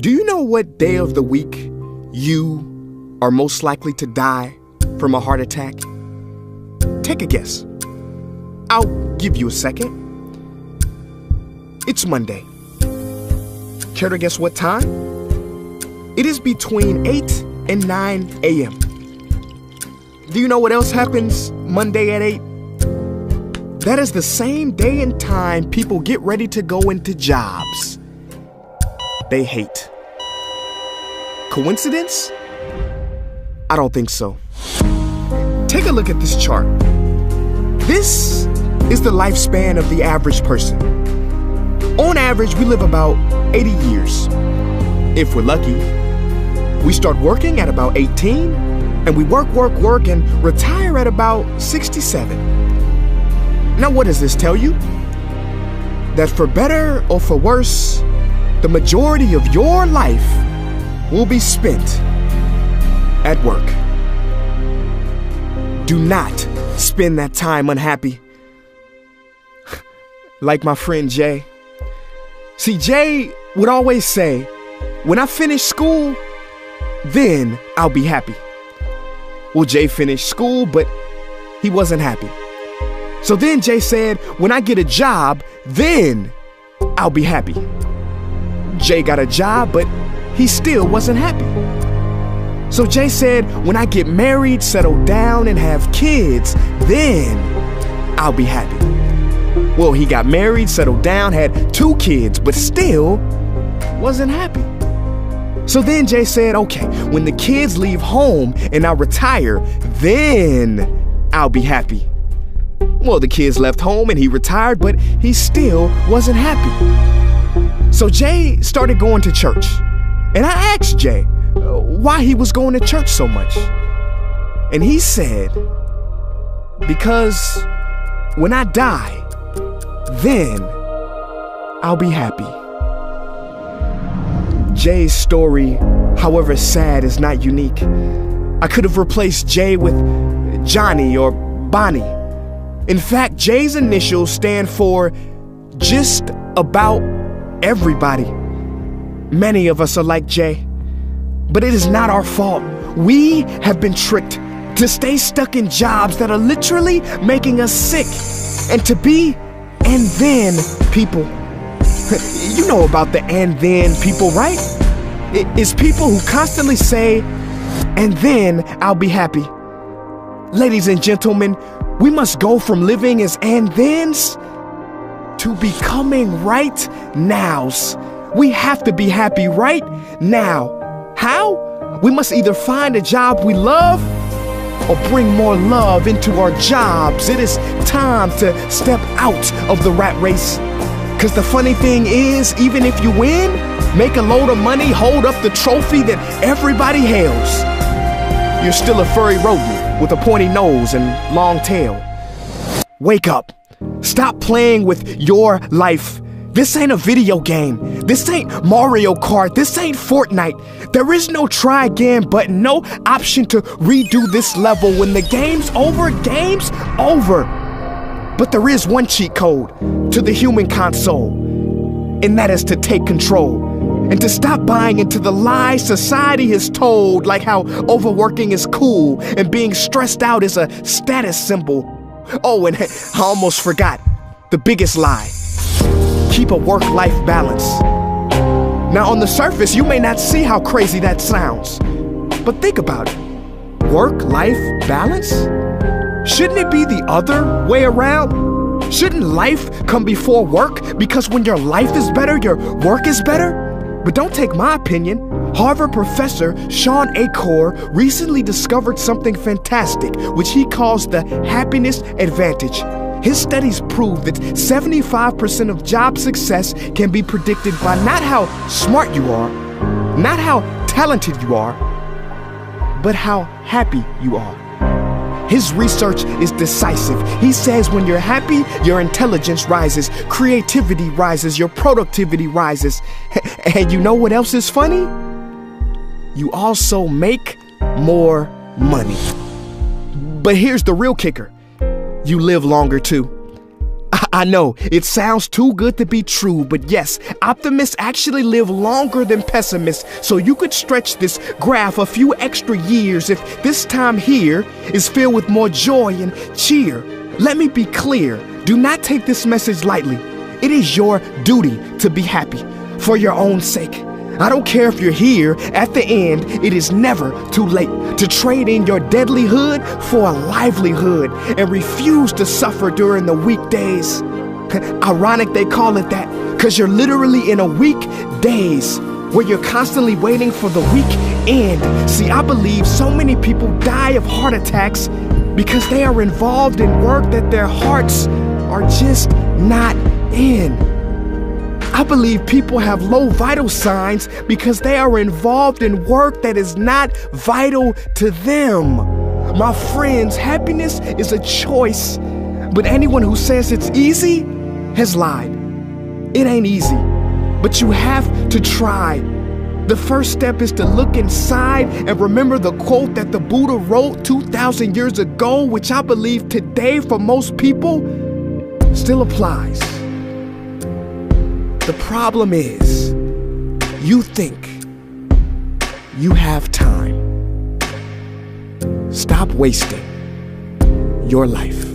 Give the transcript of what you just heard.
Do you know what day of the week you are most likely to die from a heart attack? Take a guess. I'll give you a second. It's Monday. Care to guess what time? It is between 8 and 9 a.m. Do you know what else happens Monday at 8? That is the same day and time people get ready to go into jobs they hate. Coincidence? I don't think so. Take a look at this chart. This is the lifespan of the average person. On average, we live about 80 years. If we're lucky, we start working at about 18, and we work, and retire at about 67. Now, what does this tell you? That for better or for worse, the majority of your life will be spent at work. Do not spend that time unhappy. Like my friend Jay. See, Jay would always say, when I finish school, then I'll be happy. Well, Jay finished school, but he wasn't happy. So then Jay said, when I get a job, then I'll be happy. Jay got a job, but he still wasn't happy. So Jay said, when I get married, settle down, and have kids, then I'll be happy. Well, he got married, settled down, had 2 kids, but still wasn't happy. So then Jay said, okay, when the kids leave home and I retire, then I'll be happy. Well, the kids left home and he retired, but he still wasn't happy. So Jay started going to church. And I asked Jay why he was going to church so much. And he said, because when I die, then I'll be happy. Jay's story, however sad, is not unique. I could have replaced Jay with Johnny or Bonnie. In fact, Jay's initials stand for just about everybody. Many of us are like Jay, but it is not our fault. We have been tricked to stay stuck in jobs that are literally making us sick and to be and then people. You know about the and then people, right? It's people who constantly say, and then I'll be happy. Ladies and gentlemen, we must go from living as and thens to becoming right nows. We have to be happy right now. How? We must either find a job we love or bring more love into our jobs. It is time to step out of the rat race. Because the funny thing is, even if you win, make a load of money, hold up the trophy that everybody hails, you're still a furry rodent with a pointy nose and long tail. Wake up. Stop playing with your life. This ain't a video game. This ain't Mario Kart. This ain't Fortnite. There is no try again button, no option to redo this level. When the game's over, game's over. But there is one cheat code to the human console, and that is to take control and to stop buying into the lies society has told, like how overworking is cool and being stressed out is a status symbol. Oh, and I almost forgot the biggest lie. Keep a work-life balance. Now, on the surface, you may not see how crazy that sounds, but think about it. Work-life balance? Shouldn't it be the other way around? Shouldn't life come before work? Because when your life is better, your work is better? But don't take my opinion. Harvard professor Sean Achor recently discovered something fantastic, which he calls the happiness advantage. His studies prove that 75% of job success can be predicted by not how smart you are, not how talented you are, but how happy you are. His research is decisive. He says when you're happy, your intelligence rises, creativity rises, your productivity rises. And you know what else is funny? You also make more money. But here's the real kicker. You live longer too. I know, it sounds too good to be true, but yes, optimists actually live longer than pessimists, so you could stretch this graph a few extra years if this time here is filled with more joy and cheer. Let me be clear, do not take this message lightly. It is your duty to be happy, for your own sake. I don't care if you're here at the end, it is never too late to trade in your deadlyhood for a livelihood and refuse to suffer during the weekdays. Ironic they call it that, because you're literally in a weekdays where you're constantly waiting for the weekend. See, I believe so many people die of heart attacks because they are involved in work that their hearts are just not in. I believe people have low vital signs because they are involved in work that is not vital to them. My friends, happiness is a choice, but anyone who says it's easy has lied. It ain't easy, but you have to try. The first step is to look inside and remember the quote that the Buddha wrote 2,000 years ago, which I believe today for most people still applies. The problem is, you think you have time. Stop wasting your life.